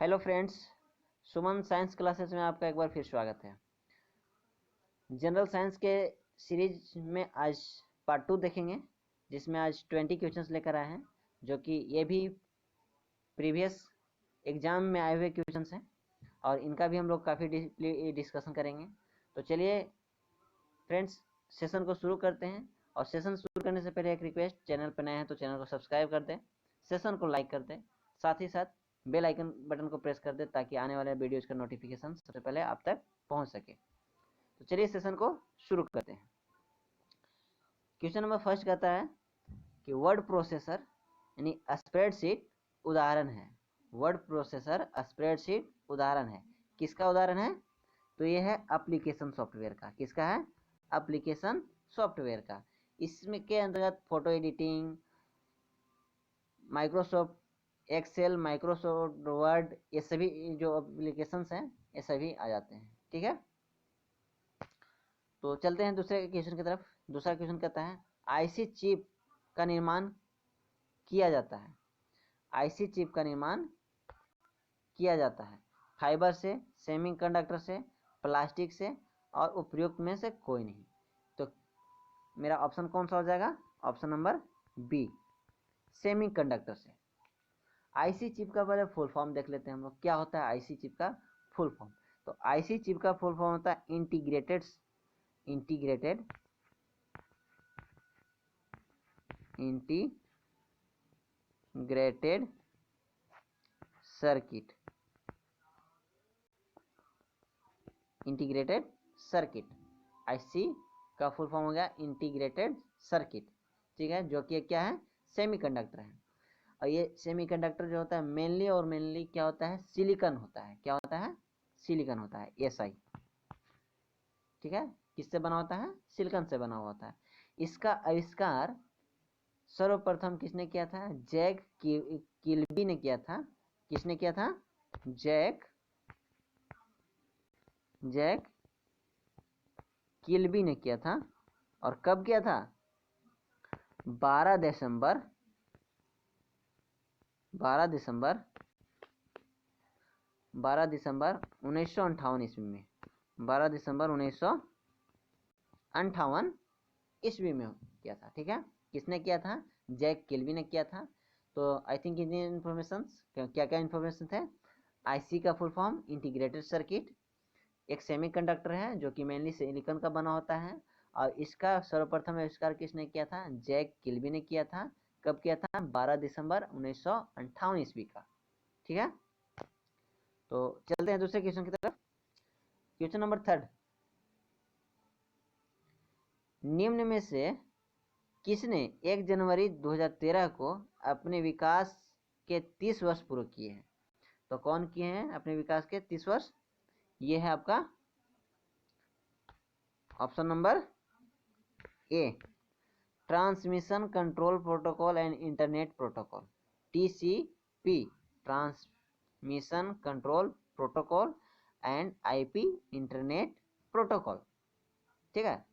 Hello friends, सुमन science classes में आपका एक बार फिर स्वागत है। जनरल साइंस के सीरीज में आज पार्ट 2 देखेंगे, जिसमें आज 20 क्वेश्चंस लेकर आए हैं, जो कि ये भी प्रीवियस एग्जाम में आए हुए क्वेश्चंस हैं और इनका भी हम लोग काफ़ी डिस्कशन करेंगे। तो चलिए फ्रेंड्स, सेशन को शुरू करते हैं। और सेशन शुरू करने से पहले एक रिक्वेस्ट, चैनल पर नए हैं तो चैनल को सब्सक्राइब कर दें, सेशन को लाइक कर दें, साथ ही साथ बेल आइकन बटन को प्रेस कर दे ताकि आने वाले वीडियोज का नोटिफिकेशन सबसे पहले आप तक पहुंच सके। तो चलिए सेशन को शुरू करते हैं। क्वेश्चन नंबर फर्स्ट कहता है कि वर्ड प्रोसेसर यानी स्प्रेडशीट उदाहरण है। वर्ड प्रोसेसर स्प्रेडशीट उदाहरण है। किसका उदाहरण है? तो ये है एप्लीकेशन सॉफ्टवेयर का। किसका है? एप्लीकेशन सॉफ्टवेयर का। इसमें के अंतर्गत photo editing, Microsoft Excel, Microsoft Word, ये सभी जो एप्लीकेशंस हैं ये सभी आ जाते हैं। ठीक है, तो चलते हैं दूसरे क्वेश्चन की तरफ। दूसरा क्वेश्चन कहता है आईसी चिप का निर्माण किया जाता है। आईसी चिप का निर्माण किया जाता है फाइबर से, सेमीकंडक्टर से, प्लास्टिक से और उपयुक्त में से कोई नहीं। तो मेरा ऑप्शन कौन सा हो जाएगा? ऑप्शन नंबर बी, सेमीकंडक्टर से। आईसी चिप का पहले फुल फॉर्म देख लेते हैं हम लोग। क्या होता है आईसी चिप का फुल फॉर्म? तो आईसी चिप का फुल फॉर्म होता है integrated circuit. Integrated circuit, IC का फुल फॉर्म हो गया इंटीग्रेटेड सर्किट। ठीक है, जो कि क्या है? सेमीकंडक्टर है। और ये सेमीकंडक्टर जो होता है मेनली क्या होता है? सिलिकॉन होता है। क्या होता है? सिलिकॉन होता है, एसआई। ठीक है, किससे बना होता है? सिलिकॉन से बना हुआ होता है। इसका आविष्कार सर्वप्रथम किसने किया था? जैक किल्बी ने किया था। किसने किया था? जैक किल्बी ने किया था। और कब किया था? 12 दिसंबर 1958 ईस्वी में। 12 दिसंबर 1958 ईस्वी में किया था। ठीक है, किसने किया था? जैक किल्बी ने किया था। तो आई थिंक इतनी इन्फॉर्मेशन, क्या क्या इन्फॉर्मेशन थे? आईसी का फुल फॉर्म इंटीग्रेटेड सर्किट, एक सेमीकंडक्टर है जो कि मेनली सिलिकॉन का बना होता है। और इसका सर्वप्रथम आविष्कार किसने किया था? जैक किल्बी ने किया था। कब किया था? 12 दिसंबर 1958 ईस्वी का। ठीक है, तो चलते हैं दूसरे क्वेश्चन की तरफ। क्वेश्चन नंबर थर्ड, निम्न में से किसने 1 जनवरी 2013 को अपने विकास के 30 वर्ष पूरे किए हैं? तो कौन किए हैं अपने विकास के 30 वर्ष? ये है आपका option number A, transmission control protocol and internet protocol, TCP, transmission control protocol and IP internet protocol. ठीक है,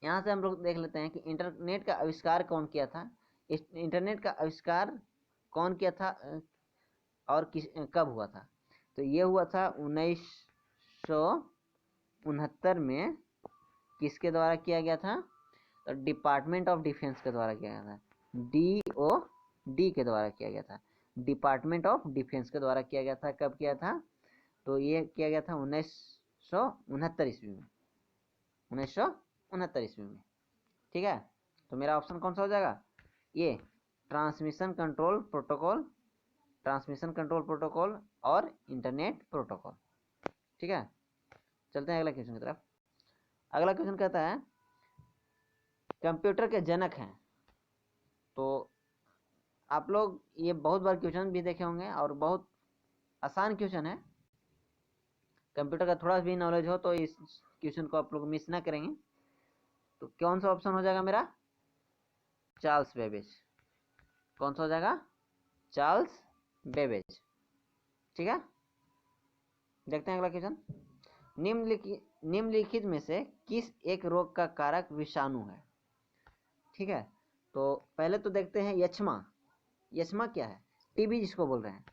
यहाँ से हम लोग देख लेते हैं कि इंटरनेट का आविष्कार कौन किया था। इस इंटरनेट का आविष्कार कौन किया था और कब हुआ था? तो ये हुआ था 1969 में। किसके द्वारा किया गया था? तो डिपार्टमेंट ऑफ डिफेंस के द्वारा किया गया था। DOD के द्वारा किया गया था। डिपार्टमेंट ऑफ डिफेंस के द्वारा किया गया था। कब किया था? तो ये किया गया था 1969 ईस्वी में। 1969 ईस्वी में। ठीक है, तो मेरा ऑप्शन कौन सा हो जाएगा? ये ट्रांसमिशन कंट्रोल प्रोटोकॉल और इंटरनेट प्रोटोकॉल। ठीक है, चलते हैं अगला क्वेश्चन की तरफ। अगला क्वेश्चन कहता है कंप्यूटर के जनक हैं। तो आप लोग ये बहुत बार क्वेश्चन भी देखे होंगे और बहुत आसान क्वेश्चन है। कंप्यूटर का थोड़ा भी नॉलेज हो तो इस क्वेश्चन को आप लोग मिस ना करेंगे। तो कौन सा ऑप्शन हो जाएगा मेरा? Charles Babbage. कौन सा हो जाएगा? Charles Babbage. ठीक है, देखते हैं अगला क्वेश्चन। निम्नलिखित में से किस एक रोग का कारक विषाणु है? ठीक है, तो पहले तो देखते हैं यक्ष्मा। यक्ष्मा क्या है? टीबी जिसको बोल रहे हैं।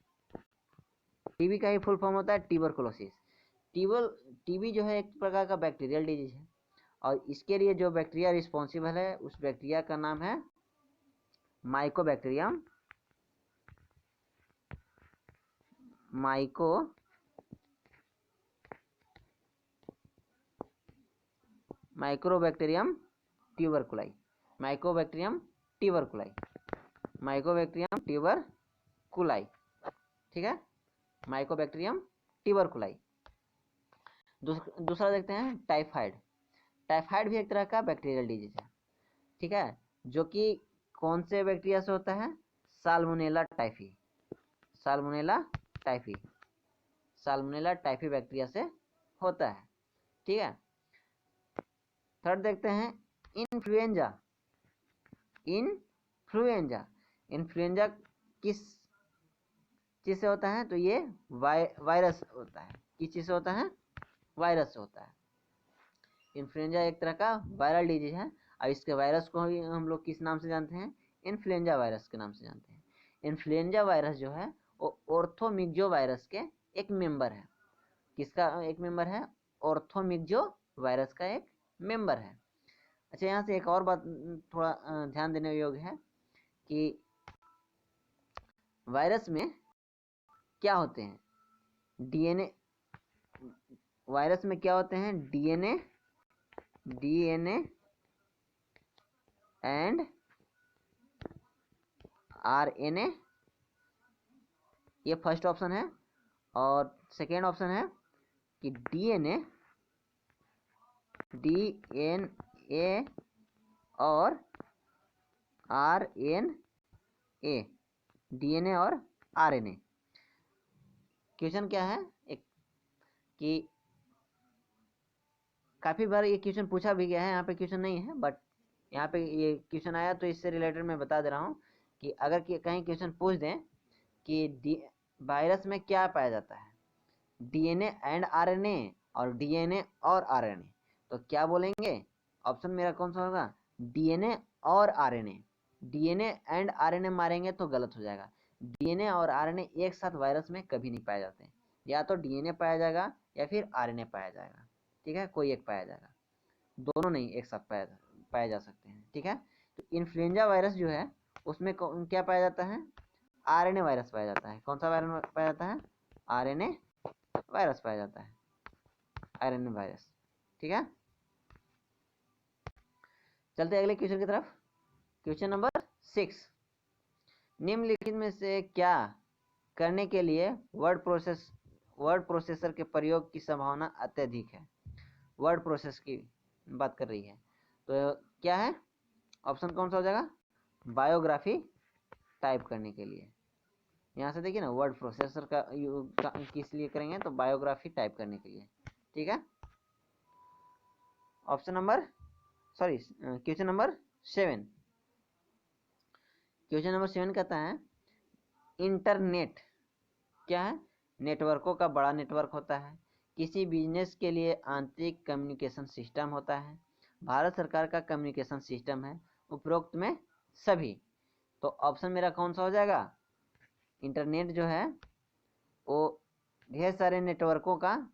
टीबी का ही फुल फॉर्म होता है ट्यूबरकुलोसिस। टीबी जो है एक प्रकार का बैक्टीरियल डिजीज है, और इसके लिए जो बैक्टीरिया रिस्पॉन्सिबल है उस बैक्टीरिया का नाम है माइकोबैक्टीरियम माइक्रोबैक्टीरियम ट्यूबरकुलाई। माइकोबैक्टीरियम ट्यूबरकुलाई, ठीक है, माइकोबैक्टीरियम ट्यूबरकुलाई। दूसरा देखते हैं टाइफाइड। टाइफाइड भी एक तरह का बैक्टीरियल डिजीज है, ठीक है, जो कि कौन से बैक्टीरिया से होता है? साल्मोनेला टाइफी बैक्टीरिया से होता है, ठीक है। थर्ड देखते हैं इन्फ्लुएंजा। इन्फ्लुएंजा किस चीज से होता है? तो ये वायरस होता है। किस चीज से होता है? वायरस से होता है। इन्फ्लुएंजा एक तरह का वायरल डिजीज है, और इसके वायरस को ही हम लोग किस नाम से जानते हैं? इन्फ्लुएंजा वायरस के नाम से जानते हैं। इन्फ्लुएंजा वायरस जो है वो ऑर्थोमिक्जो वायरस के एक मेंबर है। किसका एक मेंबर है? ऑर्थोमिक्जो वायरस का एक मेंबर है। अच्छा, यहाँ से एक और बात थोड़ा ध्यान देने योग्य है कि वायरस में क्या होते हैं? डीएनए। वायरस में क्या होते हैं? डीएनए एंड आरएनए, ये फर्स्ट ऑप्शन है। और सेकेंड ऑप्शन है कि डीएनए और आरएनए। डीएनए और आरएनए। क्वेश्चन क्या है एक कि काफी बार ये क्वेश्चन पूछा भी गया है, यहाँ पे क्वेश्चन नहीं है, बट यहाँ पे ये क्वेश्चन आया तो इससे रिलेटेड मैं बता दे रहा हूँ कि अगर कहीं क्वेश्चन पूछ दें कि वायरस में क्या पाया जाता है? डीएनए एंड आरएनए और डीएनए और आरएनए, तो क्या बोलेंगे? ऑप्शन मेरा कौन सा होगा? डीएनए और आरएनए। डीएनए एंड आरएनए मारेंगे तो गलत हो जाएगा। डीएनए और आरएनए एक साथ वायरस में कभी नहीं पाए जाते, या तो डीएनए पाया जाएगा या फिर आरएनए पाया जाएगा, ठीक है, कोई एक पाया जाएगा, दोनों नहीं एक साथ पाए जा सकते हैं, ठीक है। तो इन्फ्लुएंजा वायरस जो है उसमें क्या पाया जाता है? आरएनए वायरस पाया जाता है। कौन सा वायरस पाया जाता है? आरएनए वायरस पाया जाता है, आरएनए वायरस, ठीक है। चलते अगले क्वेश्चन की तरफ। क्वेश्चन नंबर 6, निम्नलिखित में से क्या करने के लिए वर्ड प्रोसेसर के प्रयोग की संभावना अत्यधिक है? वर्ड प्रोसेस की बात कर रही है, तो क्या है? ऑप्शन कौन सा हो जाएगा? बायोग्राफी टाइप करने के लिए। यहाँ से देखिए ना, वर्ड प्रोसेसर का किस लिए करेंगे? तो बायोग्राफी टाइप करने के लिए, ठीक है। Question number 7। क्वेश्चन नंबर 7 कहता है इंटरनेट क्या है? नेटवर्कों का बड़ा नेटवर्क होता है। किसी बिजनेस के लिए आंतरिक कम्युनिकेशन सिस्टम होता है। भारत सरकार का कम्युनिकेशन सिस्टम है। उपरोक्त में सभी। तो ऑप्शन मेरा कौन सा हो जाएगा? इंटरनेट जो है वो ढेर सारे नेटवर्कों का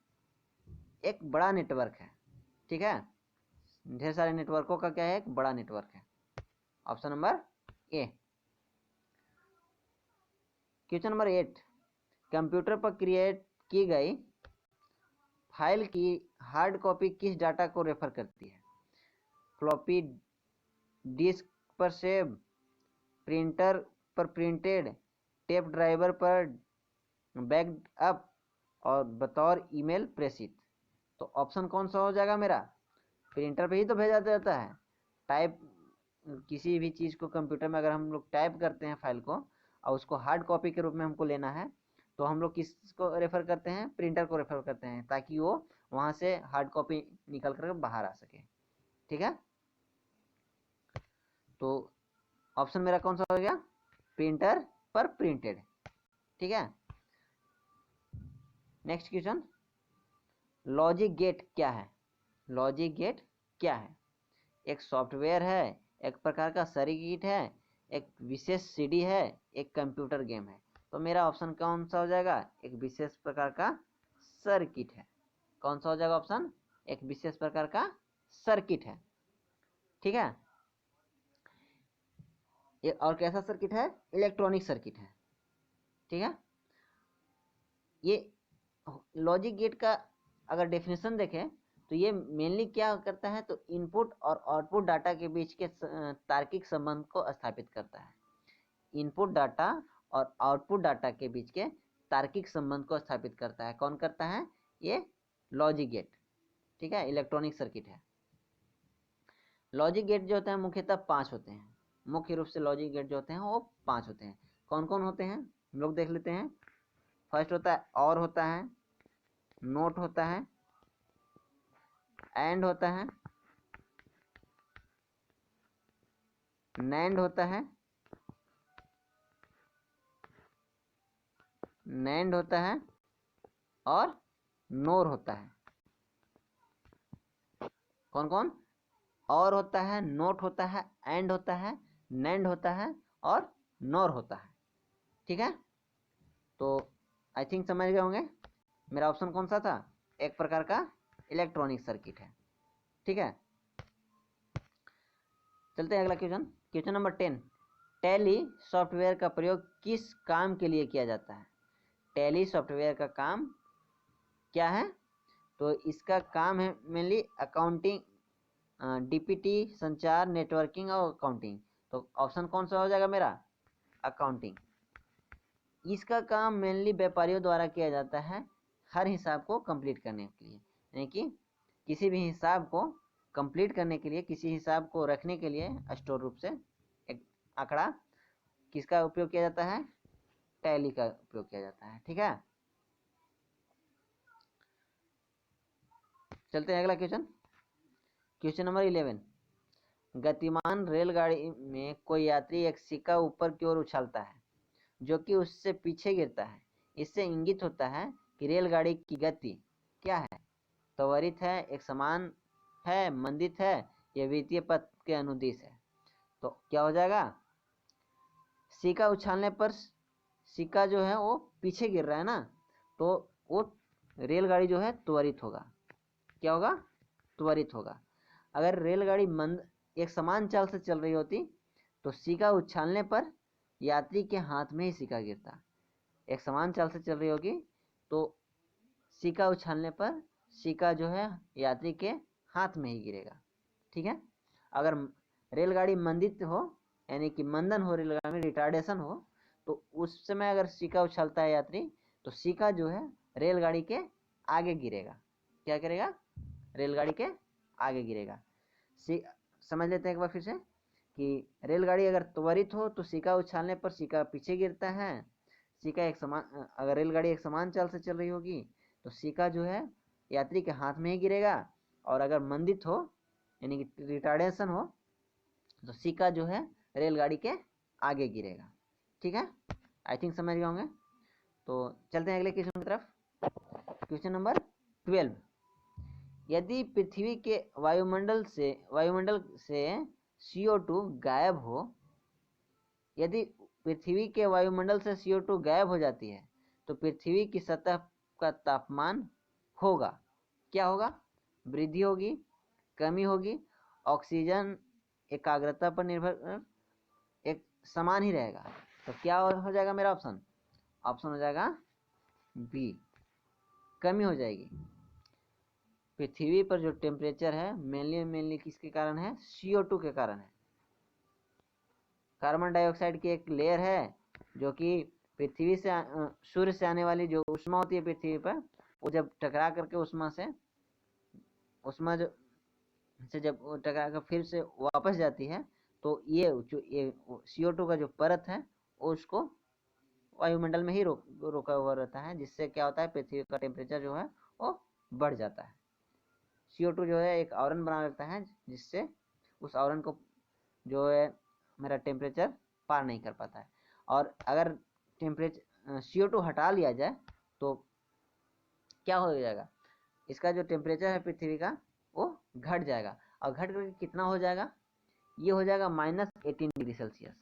एक बड़ा नेटवर्क है, ठीक है। ढेर सारे नेटवर्कों का क्या है? एक बड़ा नेटवर्क है। Option number A. Question number 8, computer पर क्रिएट की गई फाइल की हार्ड कॉपी किस डाटा को रेफर करती है? फ्लॉपी डिस्क पर सेव, प्रिंटर पर प्रिंटेड, टेप ड्राइवर पर बैक्ड अप, और बतौर ईमेल प्रेषित। तो ऑप्शन कौन सा हो जाएगा मेरा? प्रिंटर पे ही तो भेजा जाता है। टाइप किसी भी चीज़ को कंप्यूटर में अगर हम लोग टाइप करते हैं फाइल को और उसको हार्ड कॉपी के रूप में हमको लेना है, तो हम लोग किसको रेफर करते हैं? प्रिंटर को रेफर करते हैं, ताकि वो वहां से हार्ड कॉपी निकल कर बाहर आ सके, ठीक है। तो ऑप्शन मेरा कौन सा हो गया? प्रिंटर पर प्रिंटेड, ठीक है। नेक्स्ट क्वेश्चन, लॉजिक गेट क्या है? लॉजिक गेट क्या है? एक सॉफ्टवेयर है, एक प्रकार का सर्किट है, एक विशेष सीडी है, एक कंप्यूटर गेम है। तो मेरा ऑप्शन कौन सा हो जाएगा, एक विशेष प्रकार का सर्किट है। कौन सा हो जाएगा ऑप्शन, एक विशेष प्रकार का सर्किट है। ठीक है, ये और कैसा सर्किट है, इलेक्ट्रॉनिक सर्किट है। ठीक है, ये लॉजिक गेट का अगर डेफिनेशन देखें तो ये मेनली क्या करता है, तो इनपुट और आउटपुट डाटा के बीच के तार्किक संबंध को स्थापित करता है। इनपुट डाटा और आउटपुट डाटा के बीच के तार्किक संबंध को स्थापित करता है। कौन करता है, ये लॉजिक गेट। ठीक है, इलेक्ट्रॉनिक सर्किट है। लॉजिक गेट जो होता है मुख्यतः 5 होते हैं। मुख्य रूप से लॉजिक गेट जो होते हैं वो 5 होते हैं। कौन कौन होते हैं हम लोग देख लेते हैं। फर्स्ट होता है और होता है, नोट होता है, एंड होता है, नैंड होता है, नैंड होता है और नोर होता है। कौन कौन, और होता है, नोट होता है, एंड होता है, नैंड होता है और नोर होता है। ठीक है, तो आई थिंक समझ गए होंगे मेरा ऑप्शन कौन सा था, एक प्रकार का इलेक्ट्रॉनिक सर्किट है। ठीक है, चलते हैं अगला question. Question number 10, tally software का प्रयोग किस काम के लिए किया जाता है। टैली सॉफ्टवेयर का काम क्या है, तो इसका काम है मेनली अकाउंटिंग, डीपीटी, संचार, नेटवर्किंग और अकाउंटिंग। तो ऑप्शन कौन सा हो जाएगा मेरा, अकाउंटिंग। इसका काम मेनली व्यापारियों द्वारा किया जाता है हर हिसाब को कंप्लीट करने के लिए, यानी कि किसी भी हिसाब को कंप्लीट करने के लिए, किसी हिसाब को रखने के लिए स्टोर रूप से एक आंकड़ा किसका उपयोग किया जाता है, टैली का उपयोग किया जाता है। ठीक है, चलते हैं अगला क्वेश्चन। क्वेश्चन नंबर 11, गतिमान रेलगाड़ी में कोई यात्री एक सिक्का ऊपर की ओर उछालता है जो कि उससे पीछे गिरता है। इससे इंगित होता है कि रेलगाड़ी की गति क्या है, त्वरित है, एक समान है, मंदित है, या वित्तीय पथ के अनुदिश है। तो क्या हो जाएगा, सिक्का उछालने पर सिक्का जो है वो पीछे गिर रहा है ना, तो वो रेलगाड़ी जो है त्वरित होगा। क्या होगा, त्वरित होगा। अगर रेलगाड़ी मंद एक समान चाल से चल रही होती तो सिक्का उछालने पर यात्री के हाथ में ही सिक्का गिरता। एक समान चाल से चल रही होगी तो सिक्का उछालने पर सिक्का जो है यात्री के हाथ में ही गिरेगा। ठीक है, अगर रेलगाड़ी मंदित हो, यानी कि मंदन हो, रेलगाड़ी में रिटार्डेशन हो, तो उस समय अगर सिक्का उछालता है यात्री तो सिक्का जो है रेलगाड़ी के आगे गिरेगा। क्या करेगा, रेलगाड़ी के आगे गिरेगा। समझ लेते हैं एक बार फिर से कि रेलगाड़ी अगर त्वरित हो तो सिक्का उछालने पर सिक्का पीछे गिरता है। सिक्का एक समान, अगर रेलगाड़ी एक समान चाल से चल रही होगी तो सिक्का जो है यात्री के हाथ में ही गिरेगा, और अगर मंदित हो यानी कि रिटार्डेशन हो तो सिक्का जो है रेलगाड़ी के आगे गिरेगा। ठीक है, आई थिंक समझ गए होंगे। तो चलते हैं अगले क्वेश्चन की तरफ। क्वेश्चन नंबर 12, यदि पृथ्वी के वायुमंडल से CO2 गायब हो, यदि पृथ्वी के वायुमंडल से CO2 गायब हो जाती है तो पृथ्वी की सतह का तापमान होगा, क्या होगा, वृद्धि होगी, कमी होगी, ऑक्सीजन एकाग्रता पर निर्भर एक समान ही रहेगा। तो क्या हो जाएगा मेरा ऑप्शन, ऑप्शन हो जाएगा बी, कमी हो जाएगी। पृथ्वी पर जो टेम्परेचर है मेनली किसके कारण है, CO2 के कारण है। कार्बन डाइऑक्साइड की एक लेयर है जो कि पृथ्वी से सूर्य से आने वाली जो उष्मा होती है पृथ्वी पर, वो जब टकरा करके उष्मा से जब टकरा कर फिर से वापस जाती है तो ये CO2 का जो परत है वो उसको वायुमंडल में ही रोका हुआ रहता है, जिससे क्या होता है पृथ्वी का टेम्परेचर जो है वो बढ़ जाता है। CO2 जो है एक आवरण बना रहता है जिससे उस आवरण को जो है मेरा टेम्परेचर पार नहीं कर पाता है। और अगर टेम्परेचर CO2 हटा लिया जाए तो क्या हो जाएगा, इसका जो टेम्परेचर है पृथ्वी का वो घट जाएगा, और घट करके कितना हो जाएगा, ये हो जाएगा -18 डिग्री सेल्सियस,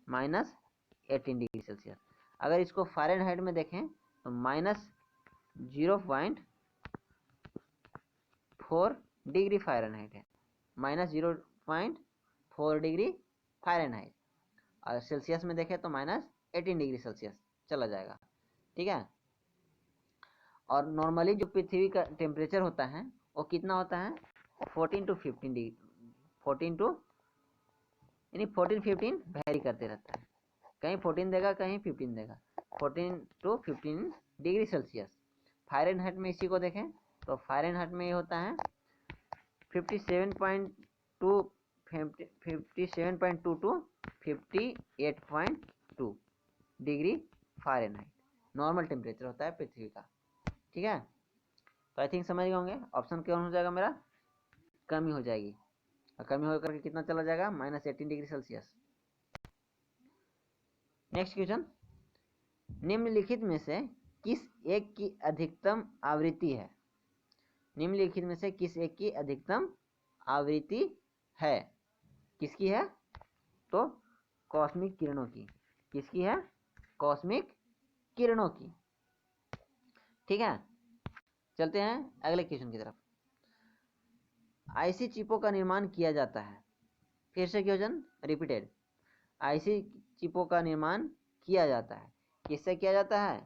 -18 डिग्री सेल्सियस। अगर इसको फ़ारेनहाइट में देखें तो -0.4 डिग्री फ़ारेनहाइट है, -0.4 डिग्री फ़ारेनहाइट। और सेल्सियस में देखें तो -18 डिग्री सेल्सियस चला जाएगा, ठीक है। और नॉर्मली जो पृथ्वी का टेम्परेचर होता है वो कितना होता है, 14 to 15 डिग्री, 14 वेरी करते रहता है, कहीं 14 देगा कहीं 15 देगा, 14 to 15 डिग्री सेल्सियस। फ़ारेनहाइट में इसी को देखें तो फ़ारेनहाइट में ये होता है 57.2 to 58.2 degree Fahrenheit normal temperature होता है पृथ्वी का, ठीक है। तो आई थिंक समझ गए होंगे। ऑप्शन कौन हो जाएगा मेरा, कमी हो जाएगी, और कमी होकर के कितना चला जाएगा, -18 डिग्री सेल्सियस। नेक्स्ट क्वेश्चन, निम्नलिखित में से किस एक की अधिकतम आवृत्ति है, निम्नलिखित में से किस एक की अधिकतम आवृत्ति है, किसकी है, तो कॉस्मिक किरणों की, किसकी है, कॉस्मिक किरणों की, ठीक है। चलते हैं अगले क्वेश्चन की तरफ। आईसी चिपों का निर्माण किया जाता है, फिर से क्वेश्चन रिपीटेड, आईसी चिपों का निर्माण किया जाता है, किससे किया जाता है,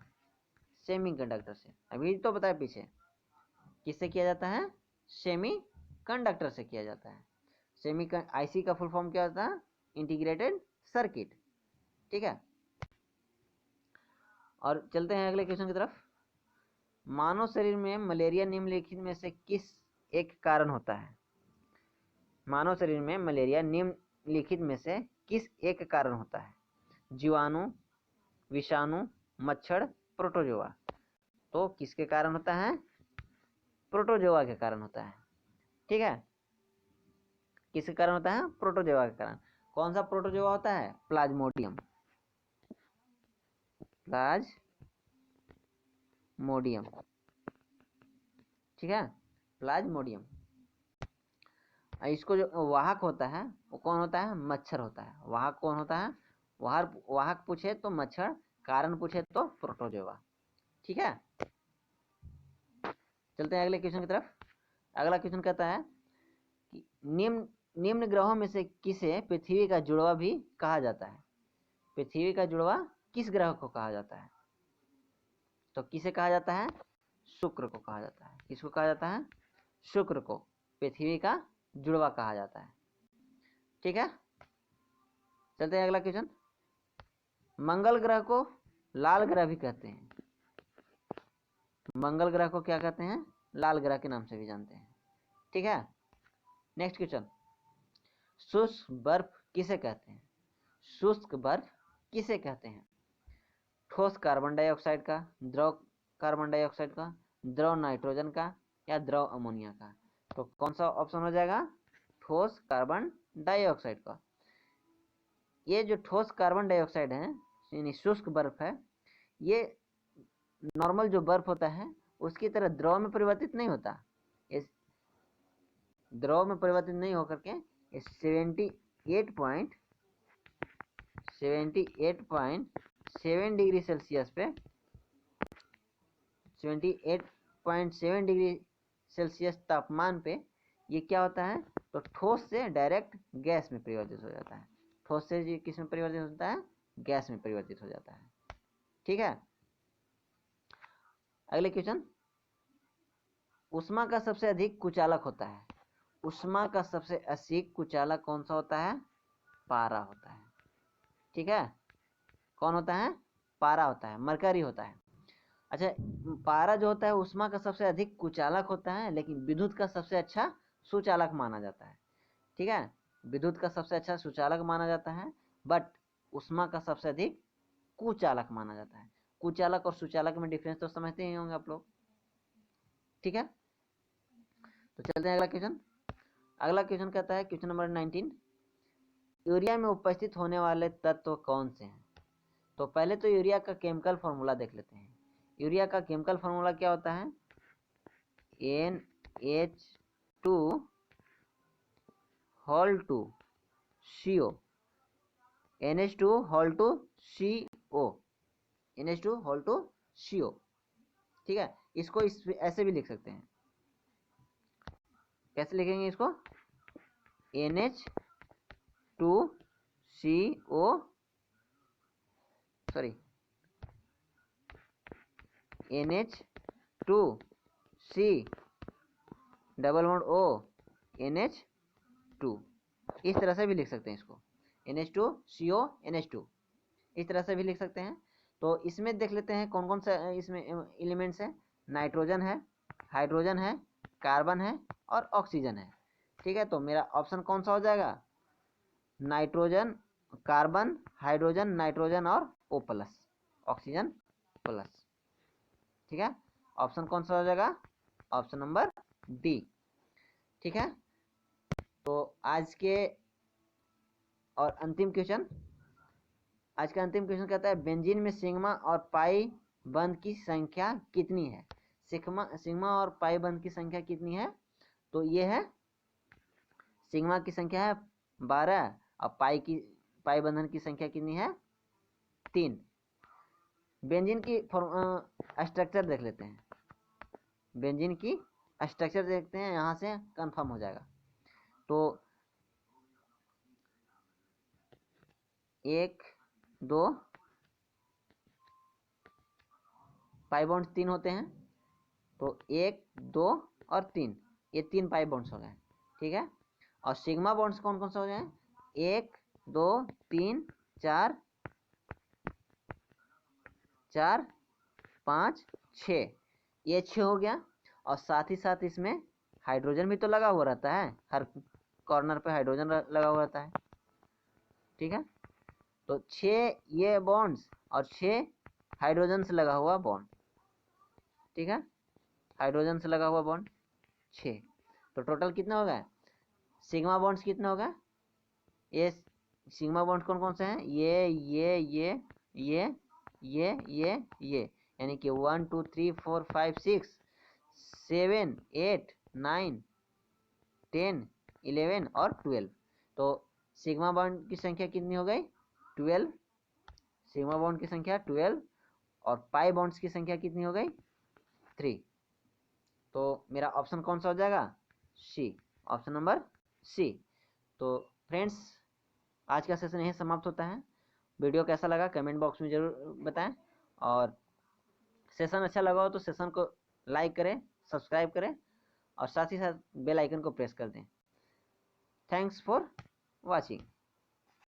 सेमीकंडक्टर से। अभी तो बताया पीछे, किससे किया जाता है, सेमीकंडक्टर से किया जाता है। आईसी का फुल फॉर्म क्या होता है, इंटीग्रेटेड सर्किट, ठीक है। और चलते हैं अगले क्वेश्चन की तरफ। मानव शरीर में मलेरिया निम्नलिखित में से किस एक कारण होता है, मानव शरीर में मलेरिया निम्नलिखित में से किस एक कारण होता है, जीवाणु, विषाणु, मच्छर, प्रोटोजोआ। तो किसके कारण होता है, प्रोटोजोआ के कारण होता है, ठीक है। किसके कारण होता है, प्रोटोजोआ के कारण। कौन सा प्रोटोजोआ होता है, प्लाज्मोडियम, प्लाज्मोडियम, ठीक है, प्लाज्मोडियम। इसको जो वाहक होता है वो कौन होता है, मच्छर होता है। वाहक कौन होता है, वाहक पूछे तो मच्छर, कारण पूछे तो प्रोटोजोआ, ठीक है। चलते हैं अगले क्वेश्चन की तरफ। अगला क्वेश्चन कहता है कि निम्न ग्रहों में से किसे पृथ्वी का जुड़वा भी कहा जाता है, पृथ्वी का जुड़वा किस ग्रह को कहा जाता है, तो किसे कहा जाता है, शुक्र को कहा जाता है। किसको कहा जाता है, शुक्र को पृथ्वी का जुड़वा कहा जाता है, ठीक है। चलते हैं अगला क्वेश्चन। मंगल ग्रह को लाल ग्रह भी कहते हैं, मंगल ग्रह को क्या कहते हैं, लाल ग्रह के नाम से भी जानते हैं, ठीक है। नेक्स्ट क्वेश्चन, शुष्क बर्फ किसे कहते हैं, शुष्क बर्फ किसे कहते हैं, ठोस कार्बन डाइऑक्साइड का, द्रव कार्बन डाइऑक्साइड का, द्रव नाइट्रोजन का, या द्रव अमोनिया का। तो कौन सा ऑप्शन हो जाएगा, ठोस कार्बन डाइऑक्साइड का। ये जो ठोस कार्बन डाइऑक्साइड है यानी शुष्क बर्फ है, ये नॉर्मल जो बर्फ होता है उसकी तरह द्रव में परिवर्तित नहीं होता, इस द्रव में परिवर्तित नहीं होकर के 78.7 डिग्री सेल्सियस पे 78.7 डिग्री सेल्सियस तापमान पे ये क्या होता है, तो ठोस से डायरेक्ट गैस में परिवर्तित हो जाता है, ठोस से किस में परिवर्तित होता है, गैस में परिवर्तित हो जाता है, ठीक है। अगले क्वेश्चन, उष्मा का सबसे अधिक कुचालक होता है, उष्मा का सबसे अधिक कुचालक कौन सा होता है, पारा होता है, ठीक है। कौन होता है, पारा होता है, मरकरी होता है। अच्छा, पारा जो होता है उष्मा का सबसे अधिक कुचालक होता है, लेकिन विद्युत का सबसे अच्छा सुचालक माना जाता है, ठीक है। विद्युत का सबसे अच्छा सुचालक माना जाता है, बट उष्मा का सबसे अधिक कुचालक माना जाता है। कुचालक और सुचालक में डिफरेंस तो समझते ही होंगे आप लोग, ठीक है। तो चलते हैं अगला क्वेश्चन। अगला क्वेश्चन कहता है, क्वेश्चन नंबर 19, यूरिया में उपस्थित होने वाले तत्व कौन से हैं। तो पहले तो यूरिया का केमिकल फॉर्मूला देख लेते हैं। यूरिया का केमिकल फॉर्मूला क्या होता है, NH2 whole 2 CO, NH2 whole 2 CO, NH2 whole two CO। ठीक है, इसको ऐसे भी लिख सकते हैं। कैसे लिखेंगे इसको? NH2CO sorry NH2C double bond O NH2, इस तरह से भी लिख सकते हैं इसको। NH2CO NH2 इस तरह से भी लिख सकते हैं। तो इसमें देख लेते हैं कौन कौन सा इसमें एलिमेंट्स है। नाइट्रोजन है, हाइड्रोजन है, कार्बन है और ऑक्सीजन है। ठीक है, तो मेरा ऑप्शन कौन सा हो जाएगा? नाइट्रोजन, कार्बन, हाइड्रोजन, नाइट्रोजन और O प्लस, ऑक्सीजन प्लस। ठीक है, ऑप्शन कौन सा हो जाएगा? Option number D. ठीक है, तो आज के और अंतिम क्वेश्चन, आज का अंतिम क्वेश्चन कहता है बेंजीन में सिग्मा और पाई बंध की संख्या कितनी है? सिग्मा और पाई बंध की संख्या कितनी है? तो ये है, सिग्मा की संख्या है 12 और पाई बंधन की संख्या कितनी है? 3। बेंजीन की स्ट्रक्चर देख लेते हैं। बेंजीन की स्ट्रक्चर देखते हैं, यहां से कंफर्म हो जाएगा। तो 1 2 पाई बॉन्ड्स 3 होते हैं। तो 1 2 और 3, ये 3 पाई बॉन्ड्स हो गए। ठीक है, और सिग्मा बॉन्ड्स कौन कौन से हो गए? 1 2 3 4 4 5 6, ये 6 हो गया। और साथ ही साथ इसमें हाइड्रोजन भी तो लगा हुआ रहता है, हर कॉर्नर पे हाइड्रोजन लगा हुआ रहता है। ठीक है, तो 6 ये बॉन्ड्स और 6 हाइड्रोजन से लगा हुआ बॉन्ड। ठीक है, हाइड्रोजन से लगा हुआ बॉन्ड 6। तो टोटल कितना होगा? सिग्मा बॉन्ड्स कितना होगा? ये सिग्मा बॉन्ड कौन कौन से हैं? ये, यानी कि 1 2 3 4 5 6 7 8 9 10 11 और 12। तो सिग्मा बॉन्ड की संख्या कितनी हो गई? 12। सिग्मा बॉन्ड की संख्या 12 और पाई बॉन्ड्स की संख्या कितनी हो गई? 3। तो मेरा ऑप्शन कौन सा हो जाएगा? सी, ऑप्शन नंबर सी। तो फ्रेंड्स, आज का सेशन यही समाप्त होता है। वीडियो कैसा लगा कमेंट बॉक्स में जरूर बताएं, और सेशन अच्छा लगा हो तो सेशन को लाइक करें, सब्सक्राइब करें और साथ ही साथ बेल आइकन को प्रेस कर दें। Thanks for watching.